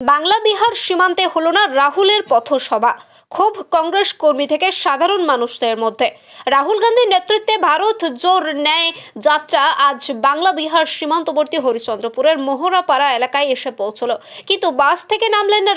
বাংলা বিহার সীমান্তে হলো না রাহুলের পথসভা। ক্ষোভ কংগ্রেস কর্মী থেকে সাধারণ মানুষদের মধ্যে। রাহুল গান্ধীর নেতৃত্বে ভারত জোর ন্যায় যাত্রা আজ বাংলা বিহার সীমান্তবর্তী হরিশ্চন্দ্রপুরের মোহরাপাড়া এলাকায় এসে পৌঁছলো, কিন্তু বাস থেকে নামলেন না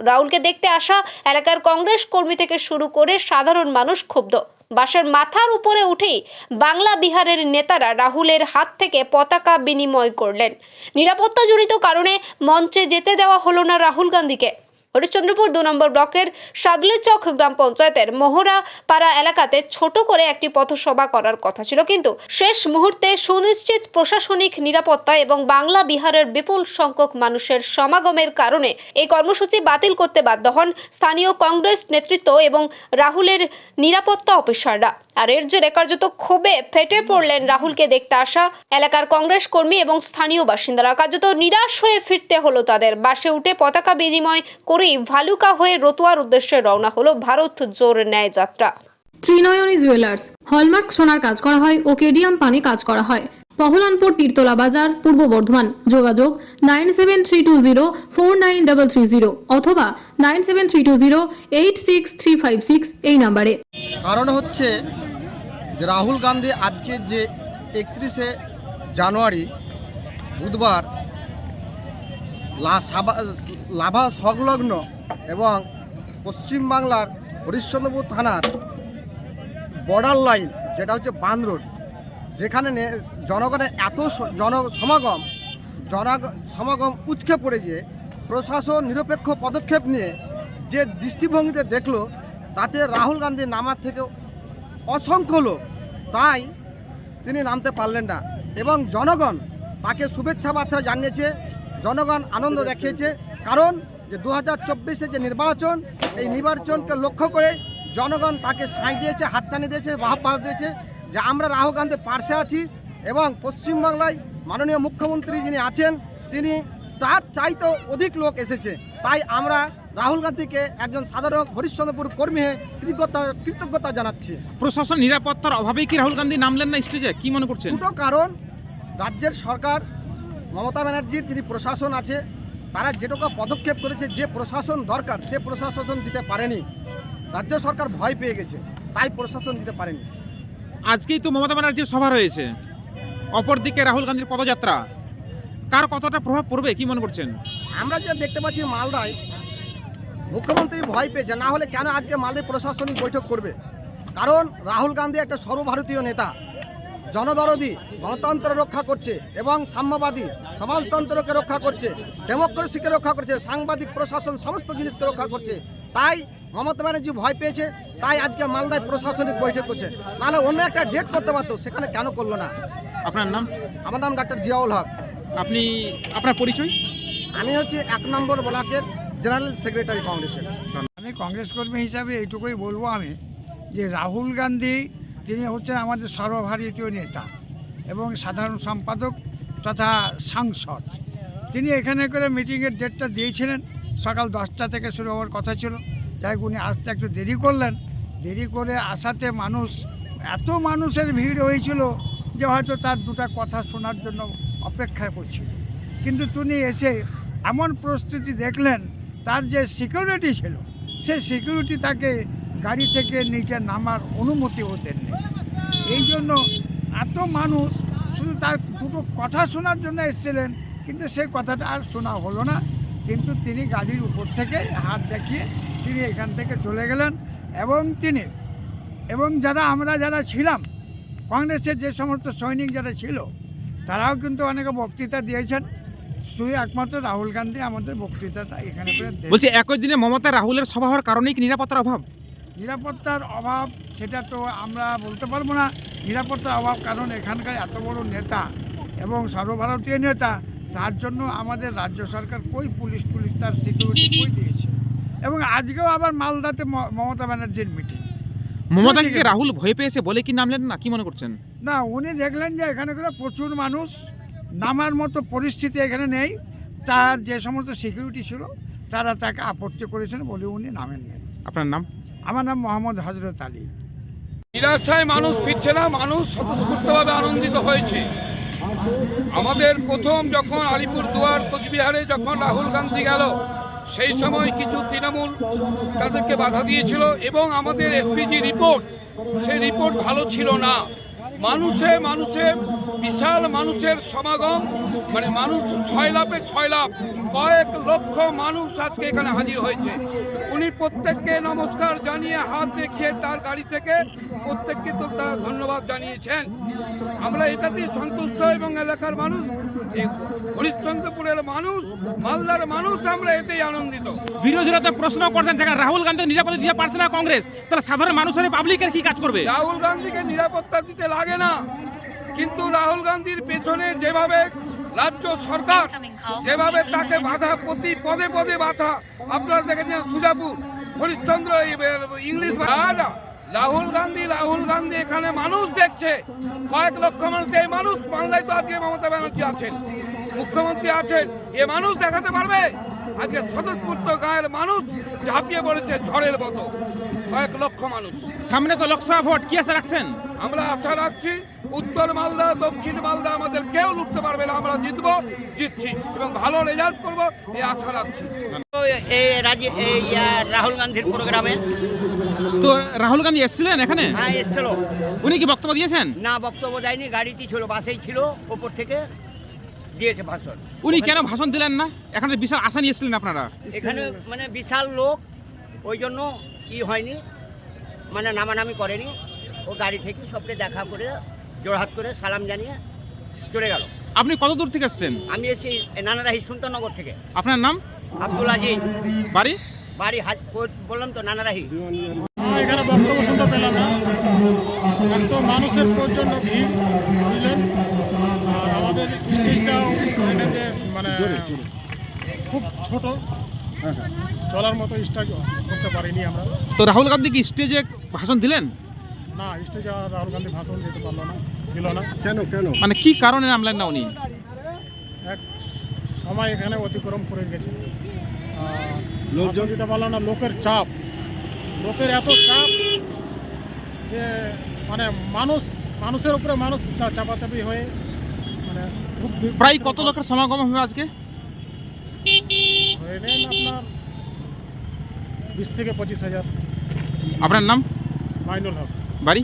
রাহুলকে দেখতে আসা এলাকার কংগ্রেস কর্মী থেকে শুরু করে সাধারণ মানুষ ক্ষুব্ধ। বাসের মাথার উপরে উঠেই বাংলা বিহারের নেতারা রাহুলের হাত থেকে পতাকা বিনিময় করলেন। নিরাপত্তা জড়িত কারণে মঞ্চে যেতে দেওয়া হলো না রাহুল গান্ধীকে। হরিশ্চন্দ্রপুর 2 নম্বর ব্লকের সাদলেচক গ্রাম পঞ্চায়েতের মোহরাপাড়া এলাকাতে ছোট করে একটি পথসভা করার কথা ছিল, কিন্তু শেষ মুহূর্তে সুনিশ্চিত প্রশাসনিক নিরাপত্তা এবং বাংলা বিহারের বিপুল সংখ্যক মানুষের সমাগমের কারণে এই কর্মসূচি বাতিল করতে বাধ্য হন স্থানীয় কংগ্রেস নেতৃত্ব এবং রাহুলের নিরাপত্তা অফিসাররা। আর এর জেরে কার্যত ক্ষোভে ফেটে পড়লেন রাহুলকে দেখতে আসা এলাকার কংগ্রেস কর্মী এবং স্থানীয় বাসিন্দারা। কার্যত নিরাশ হয়ে ফিরতে হলো তাদের। বাসে উঠে পতাকা বিনিময় করেই ভালুকা হয়ে রতুয়ার উদ্দেশ্যে রওনা হলো ভারত জোর ন্যায় যাত্রা। ত্রিনয়নী জুয়েলার্স হলমার্ক সোনার কাজ করা হয় ও কেডিয়াম পানি কাজ করা হয়। পহলানপুর তীরতলা বাজার, পূর্ব বর্ধমান। যোগাযোগ 9732049330 অথবা 9732086356 এই নাম্বারে। কারণ হচ্ছে যে রাহুল গান্ধী আজকে যে 31শে জানুয়ারি বুধবার লাভা সংলগ্ন এবং পশ্চিমবাংলার হরিশ্চন্দ্রপুর থানার বর্ডার লাইন, যেটা হচ্ছে বাঁধ রোড, যেখানে জনগণের এত সমাগম উচকে পড়ে যে প্রশাসন নিরপেক্ষ পদক্ষেপ নিয়ে যে দৃষ্টিভঙ্গিতে দেখলো, তাতে রাহুল গান্ধী নামার থেকে অসংখ্য লোক, তাই তিনি নামতে পারলেন না এবং জনগণ তাকে শুভেচ্ছা বার্তা জানিয়েছে, জনগণ আনন্দ দেখিয়েছে। কারণ যে 2024-এ যে নির্বাচন, এই নির্বাচনকে লক্ষ্য করে জনগণ তাকে সাঁই দিয়েছে, হাতছানি দিয়েছে, বাহবা দিয়েছে যে আমরা রাহুল গান্ধীর পাশে আছি এবং পশ্চিমবাংলায় মাননীয় মুখ্যমন্ত্রী যিনি আছেন তিনি তার চাইতেও অধিক লোক এসেছে। তাই আমরা রাহুল গান্ধীকে একজন সাধারণ হরিশ্চন্দ্রপুর কর্মী হয়ে কৃতজ্ঞতা জানাচ্ছি। প্রশাসন নিরাপত্তার অভাবেই কি রাহুল গান্ধী নামলেন না স্টেজে, কি মনে করছেন? দুটো কারণ। রাজ্যের সরকার মমতা ব্যানার্জির যিনি প্রশাসন আছে, তারা যেটুকু পদক্ষেপ করেছে, যে প্রশাসন দরকার সে প্রশাসন দিতে পারেনি। রাজ্য সরকার ভয় পেয়ে গেছে, তাই প্রশাসন দিতে পারেনি। আজকেই তো মমতা ব্যানার্জির সভা রয়েছে, অপরদিকে রাহুল গান্ধীর পদযাত্রা, কার কতটা প্রভাব পড়বে কি মনে করছেন? আমরা যে দেখতে পাচ্ছি মালদায় মুখ্যমন্ত্রী ভয় পেয়েছে, না হলে কেন আজকে মালদায় প্রশাসনিক বৈঠক করবে? কারণ রাহুল গান্ধী একটা সর্বভারতীয় নেতা, জনদরদি, গণতন্ত্র রক্ষা করছে এবং সাম্যবাদী সমাজতন্ত্রকে রক্ষা করছে, ডেমোক্রেসিকে রক্ষা করছে, সাংবাদিক, প্রশাসন সমস্ত জিনিসকে রক্ষা করছে। তাই মমতা ব্যানার্জি ভয় পেয়েছে, তাই আজকে মালদায় প্রশাসনিক বৈঠক করছে। নাহলে অন্য একটা ডেট করতে পারতো, সেখানে কেন করলো না? আপনার নাম? আমার নাম ডাক্তার জিয়াউল হক। আপনি, আপনার পরিচয়? আমি হচ্ছে 1 নম্বর ব্লকের জেনারেল সেক্রেটারি কংগ্রেসের। আমি কংগ্রেস কর্মী হিসাবে এইটুকুই বলবো আমি, যে রাহুল গান্ধী তিনি হচ্ছেন আমাদের সর্বভারতীয় নেতা এবং সাধারণ সম্পাদক তথা সাংসদ। তিনি এখানে করে মিটিংয়ের ডেটটা দিয়েছিলেন, সকাল 10টা থেকে শুরু হওয়ার কথা ছিল। যাই হোক, উনি আসতে একটু দেরি করলেন। দেরি করে আসাতে এত মানুষের ভিড় হয়েছিল যে হয়তো তার দুটা কথা শোনার জন্য অপেক্ষা করছিল। কিন্তু তিনি এসে এমন প্রস্তুতি দেখলেন, তার যে সিকিউরিটি ছিল সেই সিকিউরিটি তাকে গাড়ি থেকে নিচে নামার অনুমতিও দেননি। এই জন্য এত মানুষ শুধু তার দুটো কথা শোনার জন্য এসেছিলেন, কিন্তু সেই কথাটা আর শোনা হলো না। কিন্তু তিনি গাড়ির উপর থেকে হাত দেখিয়ে তিনি এখান থেকে চলে গেলেন এবং আমরা যারা ছিলাম কংগ্রেসের যে সমস্ত সৈনিক যারা ছিল, তারাও কিন্তু অনেকে বক্তৃতা দিয়েছেন। শুধু একমাত্র রাহুল গান্ধী আমাদের বক্তৃতাটা এখানে করে বলছি, একই দিনে মমতা রাহুলের সভা হওয়ার কারণেই কি নিরাপত্তার অভাব? নিরাপত্তার অভাব সেটা তো আমরা বলতে পারবো না। নিরাপত্তার অভাব কারণ এখানকার এত বড় নেতা এবং সর্বভারতীয় নেতা, তার জন্য আমাদের রাজ্য সরকার পুলিশ তার সিকিউরিটি দিয়েছে। এবং আজকেও আবার মালদাতে মমতা ব্যানার্জির মিটিং। মমতাকে রাহুল ভয় পেয়েছে বলে কি নামলেন না, কি মনে করছেন? না, উনি দেখলেন যে এখানে করে প্রচুর মানুষ, নামার মতো পরিস্থিতি এখানে নেই। তার যে সমস্ত সিকিউরিটি ছিল তারা তাকে আপত্তি করেছেন বলে উনি নামেননি। আপনার নাম? আমার নাম মোহাম্মদ হজরত আলী। নিরাশায় মানুষ ফিরছে না, মানুষ স্বতঃস্ফূর্তভাবে আনন্দিত হয়েছে। আমাদের প্রথম যখন আলিপুরদুয়ার কোচবিহারে যখন রাহুল গান্ধী গেল, সেই সময় কিছু তৃণমূল তাদেরকে বাধা দিয়েছিল এবং আমাদের এসপিজি রিপোর্ট, সেই রিপোর্ট ভালো ছিল না। মানুষে বিশাল মানুষের সমাগম, মানে মানুষ 6 লাখ কয়েক লক্ষ মানুষ আজকে এখানে হাজির হয়েছে। উনি প্রত্যেককে নমস্কার জানিয়ে হাত দেখিয়ে তার গাড়ি থেকে প্রত্যেককে তো তারা ধন্যবাদ জানিয়েছেন। আমরা এটাতেই সন্তুষ্ট এবং এলাকার মানুষ, এই হরিশ্চন্দ্রপুরের মানুষ, মালদার মানুষ, আমরা এতেই আনন্দিত। বিরোধীরা তো প্রশ্ন করছেন যেখানে রাহুল গান্ধী নিরাপত্তা দিতে পারছে না কংগ্রেস, তাহলে সাধারণ মানুষের পাবলিকের কি কাজ করবে? রাহুল গান্ধীকে নিরাপত্তা দিতে লাগে না, কিন্তু রাহুল গান্ধীর পেছনে যেভাবে রাজ্য সরকার যেভাবে তাকে বাধা, প্রতি পদে পদে বাধা, আপনারা দেখেছেন সুজাপুর, হরিশ্চন্দ্র, ইংলিশ না। রাহুল গান্ধী এখানে মানুষ দেখছে, কয়েক লক্ষ মানুষ। এই মানুষ বাংলায় তো আজকে মমতা ব্যানার্জি আছেন, মুখ্যমন্ত্রী আছেন, এ মানুষ দেখাতে পারবে? আজকে স্বতঃস্ফূর্ত গায়ের মানুষ ঝাঁপিয়ে পড়েছে ঝড়ের মতো, কয়েক লক্ষ মানুষ। সামনে তো লোকসভা ভোট, কি আশা রাখছেন? আমরা আশা রাখছি উত্তর মালদা, দক্ষিণ মালদা আমাদের কেউ লুটতে পারবে না, আমরা জিতছি এবং ভালো রেজাল্ট করবো, এই আশা রাখছি। রাহুল গান্ধীর প্রোগ্রামে তো রাহুল গান্ধী এসেছিলেন এখানে? হ্যাঁ এসছিল। উনি কি বক্তব্য দিয়েছেন? না, বক্তব্য দেয়নি, গাড়িটি ছিল, বাসেই ছিল, ওপর থেকে দিয়েছে ভাষণ। উনি কেন ভাষণ দিলেন না? এখানে বিশাল আশা নিয়ে এসেছিলেন আপনারা। এখানে মানে বিশাল লোক, ওই জন্য হয়নি, মানে নামানামি করেনি। ও গাড়ি থেকে সবকে দেখা করে জোড়হাত করে সালাম জানিয়ে চলে গেল। আপনি কত দূর থেকে এসেছেন? আমি এসেছি নানারাহি সুলতাননগর থেকে। আপনার নাম? আব্দুল আজিজ। বাড়ি? বললাম তো নানারাহি। এখানে বক্তব্য শুনতে পেলাম না, এত মানুষের প্রচণ্ড ভিড়, বুঝলেন। আর আমাদের স্টেজটাও মানে খুব ছোট, চলার মতো স্টেজ করতে পারিনি আমরা। তো রাহুল গান্ধী কি স্টেজে ভাষণ দিলেন? না, স্টেজে রাহুল গান্ধী ভাষণ দিতে পারলো না, দিল না। কেন? মানে কি কারণে নামলেন না উনি? এক সময় এখানে অতিক্রম করে গেছে, লোকজন দিতে পারলো না। লোকের এত চাপ যে মানে মানুষের উপরে মানুষ চাপাচাপি হয়ে মানে খুব প্রায় কত লোকের সমাগম হবে আজকে? হয়ে নেন আপনার 20 থেকে 25,000। আপনার নাম? মাইনুল হক। বাড়ি?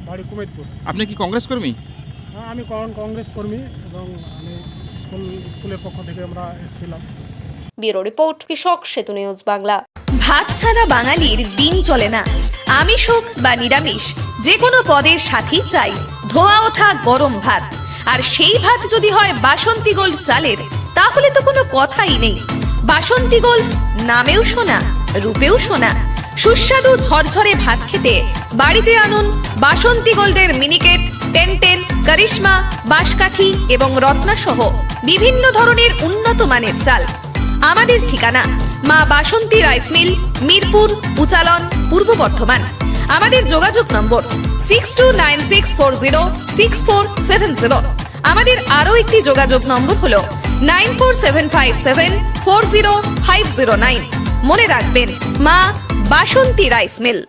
বাড়ি কুমেদপুর। আপনি কি কংগ্রেস কর্মী? হ্যাঁ, আমি কংগ্রেস কর্মী এবং আমি স্কুলের পক্ষ থেকে আমরা এসেছিলাম। ব্যুরো রিপোর্ট, কৃষক সেতু নিউজ বাংলা। ভাত ছাড়া বাঙালির দিন চলে না। আমিষ হোক বা নিরামিষ, যে কোনো পদের সাথেই চাই ধোয়া ওঠা গরম ভাত। আর সেই ভাত যদি হয় বাসন্তী গোল্ড চালের, তাহলে তো কোনো কথাই নেই। বাসন্তী গোল্ড, নামেও শোনা, রূপেও শোনা। সুস্বাদু ঝরঝরে ভাত খেতে বাড়িতে আনুন বাসন্তী গোল্ডের মিনিকেট, 1010, করিশ্মা, বাঁশকাঠি এবং রত্না সহ বিভিন্ন ধরনের উন্নত মানের চাল। আমাদের ঠিকানা মা বাসন্তী রাইস মিল, মিরপুর, উচালন, পূর্ব বর্ধমান। আমাদের যোগাযোগ নম্বর 6296406470। আমাদের আরও একটি যোগাযোগ নম্বর হলো 9475740509। মনে রাখবেন, মা বাসন্তী রাইস মিল।